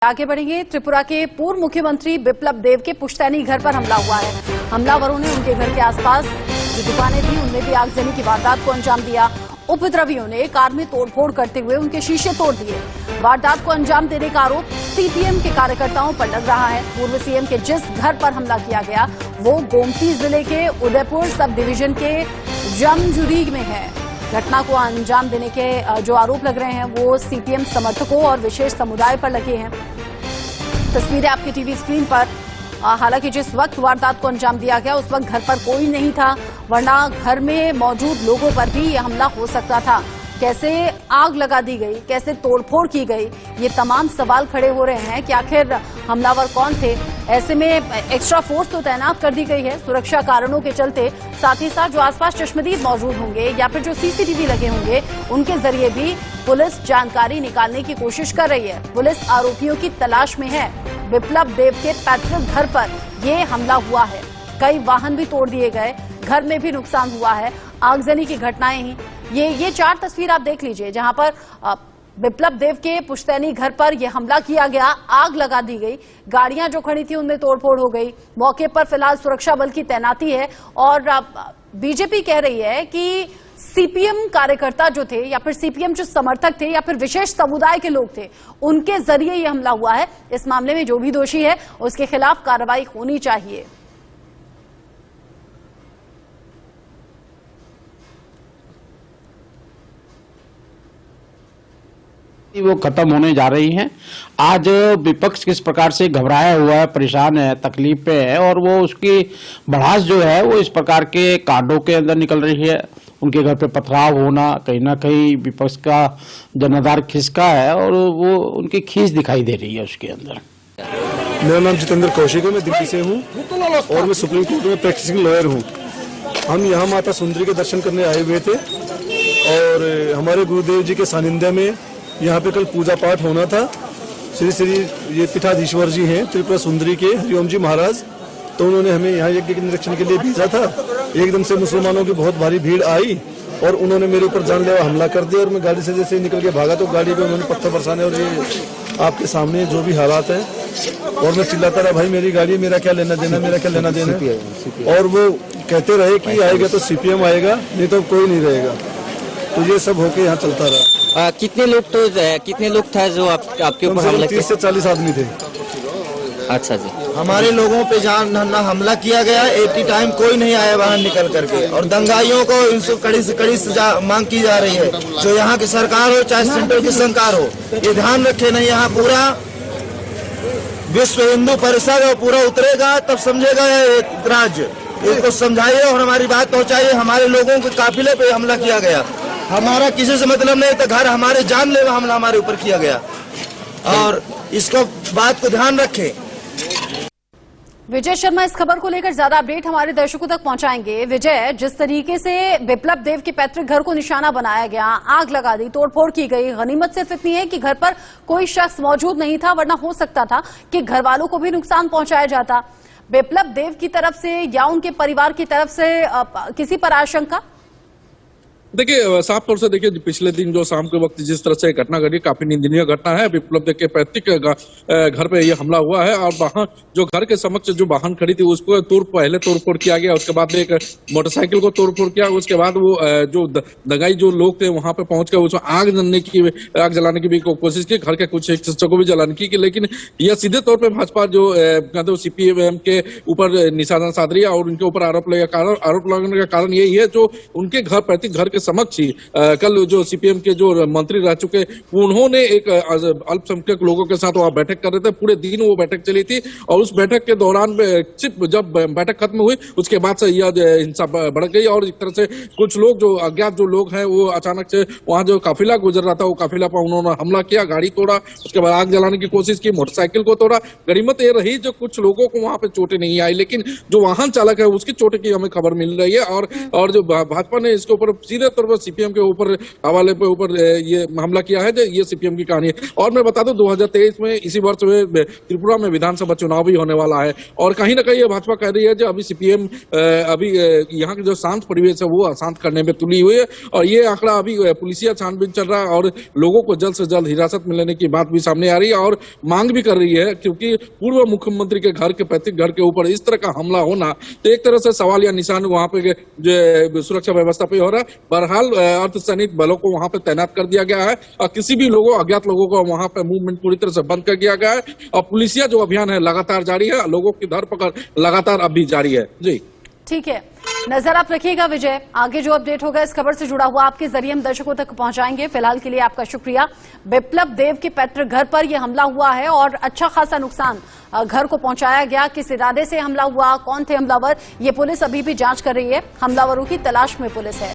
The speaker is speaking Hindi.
आगे बढ़ेंगे। त्रिपुरा के पूर्व मुख्यमंत्री बिप्लब देव के पुश्तैनी घर पर हमला हुआ है। हमलावरों ने उनके घर के आसपास जो दुकानें थी उनमें भी आगजनी की वारदात को अंजाम दिया। उपद्रवियों ने कार में तोड़फोड़ करते हुए उनके शीशे तोड़ दिए। वारदात को अंजाम देने का आरोप सीपीएम के कार्यकर्ताओं पर लग रहा है। पूर्व सीएम के जिस घर पर हमला किया गया वो गोमती जिले के उदयपुर सब डिवीजन के जमजुरी में है। घटना को अंजाम देने के जो आरोप लग रहे हैं वो सीपीएम समर्थकों और विशेष समुदाय पर लगे हैं। तस्वीरें आपकी टीवी स्क्रीन पर। हालांकि जिस वक्त वारदात को अंजाम दिया गया उस वक्त घर पर कोई नहीं था, वरना घर में मौजूद लोगों पर भी यह हमला हो सकता था। कैसे आग लगा दी गई, कैसे तोड़फोड़ की गई, ये तमाम सवाल खड़े हो रहे हैं कि आखिर हमलावर कौन थे। ऐसे में एक्स्ट्रा फोर्स तो तैनात कर दी गई है सुरक्षा कारणों के चलते। साथ ही साथ जो आसपास चश्मदीद मौजूद होंगे या फिर जो सीसीटीवी लगे होंगे उनके जरिए भी पुलिस जानकारी निकालने की कोशिश कर रही है। पुलिस आरोपियों की तलाश में है। बिप्लब देव के पैतृक घर पर यह हमला हुआ है। कई वाहन भी तोड़ दिए गए, घर में भी नुकसान हुआ है। आगजनी की घटनाएं ही ये 4 तस्वीर आप देख लीजिए जहां पर बिप्लब देव के पुश्तैनी घर पर यह हमला किया गया, आग लगा दी गई, गाड़ियां जो खड़ी थी उनमें तोड़फोड़ हो गई। मौके पर फिलहाल सुरक्षा बल की तैनाती है और बीजेपी कह रही है कि सीपीएम कार्यकर्ता जो थे या फिर सीपीएम जो समर्थक थे या फिर विशेष समुदाय के लोग थे उनके जरिए यह हमला हुआ है। इस मामले में जो भी दोषी है उसके खिलाफ कार्रवाई होनी चाहिए। वो खत्म होने जा रही हैं। आज विपक्ष किस प्रकार से घबराया हुआ है, परेशान है, तकलीफ पे है और वो उसकी भड़ास जो है वो इस प्रकार के कांडों के अंदर निकल रही है। उनके घर पे पथराव होना कहीं ना कहीं विपक्ष का जनाधार खिसका है और वो उनकी खींच दिखाई दे रही है उसके अंदर। मेरा नाम जितेंद्र कौशिक है, मैं दिल्ली से हूँ और मैं सुप्रीम कोर्ट में प्रैक्टिसिंग लॉयर हूँ। हम यहाँ माता सुंदरी के दर्शन करने आए हुए थे और हमारे गुरुदेव जी के सानिध्य में यहाँ पे कल पूजा पाठ होना था। श्री श्री ये पीठाधीश्वर जी हैं त्रिपुरा सुंदरी के हरिओम जी महाराज, तो उन्होंने हमें यहाँ यज्ञ के निरीक्षण के लिए भेजा था। एकदम से मुसलमानों की बहुत भारी भीड़ आई और उन्होंने मेरे ऊपर जानलेवा हमला कर दिया और मैं गाड़ी से जैसे निकल के भागा तो गाड़ी पे उन्होंने पत्थर बरसाने और ये आपके सामने जो भी हालात हैं और मैं चिल्लाता रहा, भाई मेरी गाड़ी है, मेरा क्या लेना देना, मेरा क्या लेना देना। और वो कहते रहे कि आएगा तो सीपीएम आएगा, नहीं तो कोई नहीं रहेगा। तो ये सब होके यहाँ चलता रहा। कितने लोग थे जो आपके ऊपर हमला किया? 30 से 40 आदमी थे। अच्छा जी। हमारे लोगों पे जान हमला किया गया, 80 टाइम कोई नहीं आया बाहर निकल करके और दंगाइयों को इनसे कड़ी से कड़ी सजा मांग की जा रही है। जो यहाँ की सरकार हो चाहे सेंट्रल की सरकार हो, ये ध्यान रखे नहीं, यहाँ पूरा विश्व हिंदू परिषद और पूरा उतरेगा तब समझेगा ये राज्य। इसको समझाइए और हमारी बात पहुँचाइए। हमारे लोगों के काफिले पे हमला किया गया, हमारा किसी से मतलब नहीं था। घर हमारे जानलेवा हमला हमारे ऊपर किया गया और इसको बात को ध्यान रखें। विजय शर्मा इस खबर को लेकर ज्यादा अपडेट हमारे दर्शकों तक पहुंचाएंगे। विजय, जिस तरीके से बिप्लब देव के पैतृक घर को निशाना बनाया गया, आग लगा दी, तोड़फोड़ की गई, गनीमत सिर्फ इतनी है कि घर पर कोई शख्स मौजूद नहीं था, वरना हो सकता था कि घर वालों को भी नुकसान पहुंचाया जाता। बिप्लब देव की तरफ से या उनके परिवार की तरफ से किसी पर आशंका? देखिए, साफ तौर से देखिए पिछले दिन जो शाम के वक्त जिस तरह से घटना घटी, काफी निंदनीय घटना है। बिप्लब देव के पैतृक घर पे ये हमला हुआ है और वहां जो घर के समक्ष जो वाहन खड़ी थी उसको पहले तोड़फोड़ किया गया, उसके बाद एक मोटरसाइकिल को तोड़फोड़ किया, उसके बाद वो जो दंगाई जो लोग थे वहां पे पहुंच कर उसमें आग जलाने की भी कोशिश की, घर के कुछ शिक्षकों को भी जलाने की, लेकिन यह सीधे तौर पर भाजपा जो सीपीएम के ऊपर निशाना साध रही है और उनके ऊपर आरोप लगाने का कारण यही है जो उनके घर पैतृक घर के समक्ष ही कल जो सीपीएम के जो मंत्री रह चुके उन्होंने एक अल्पसंख्यक लोगों के साथ वहां बैठक कर रहे थे। पूरे दिन वो बैठक चली थी और उस बैठक के दौरान सिर्फ जब बैठक खत्म हुई उसके बाद से यह हिंसा बढ़ गई और एक तरह से कुछ लोग जो अज्ञात जो लोग हैं वो अचानक से वहां जो काफिला गुजर रहा था वो काफिला पर उन्होंने हमला किया, गाड़ी तोड़ा, उसके बाद आग जलाने की कोशिश की, मोटरसाइकिल को तोड़ा। गनीमत ये रही जो कुछ लोगों को वहां पे चोटें नहीं आई, लेकिन जो वाहन चालक है उसकी चोटें की हमें खबर मिल रही है और जो भाजपा ने इसके ऊपर सीधे तौर पर सीपीएम के ऊपर हवाले पे ऊपर ये हमला किया है। ये सीपीएम की कहानी है। और मैं बता दूं 2023 में इसी वर्ष में त्रिपुरा में विधानसभा चुनाव भी होने वाला है और कहीं ना कहीं ये भाजपा कह रही है जो अभी सीपीएम अभी यहाँ के जो शांत परिवेश है वो अशांत करने में तुली हुई है और ये आंकड़ा अभी पुलिसिया छानबीन चल रहा है और लोगों को जल्द से जल्द हिरासत में लेने की बात भी सामने आ रही है और मांग भी कर रही है, क्योंकि पूर्व मुख्यमंत्री के घर के पैतृक घर के ऊपर इस तरह का हमला होना तो एक तरह से सवाल या निशान वहां पे जो सुरक्षा व्यवस्था पे हो रहा है। बहरहाल अर्धसैनिक बलों को वहां पे तैनात कर दिया गया है और किसी भी अज्ञात लोगों को वहां पे मूवमेंट पूरी तरह से बंद कर दिया गया है और पुलिसिया जो अभियान है लगातार जारी है, लोगों की धरपकड़ लगातार अब भी जारी है। जी ठीक है, नजर आप रखिएगा विजय, आगे जो अपडेट होगा इस खबर से जुड़ा हुआ आपके जरिए हम दर्शकों तक पहुंचाएंगे। फिलहाल के लिए आपका शुक्रिया। बिप्लब देव के पैतृक घर पर यह हमला हुआ है और अच्छा खासा नुकसान घर को पहुंचाया गया। किस इरादे से हमला हुआ, कौन थे हमलावर, ये पुलिस अभी भी जांच कर रही है। हमलावरों की तलाश में पुलिस है।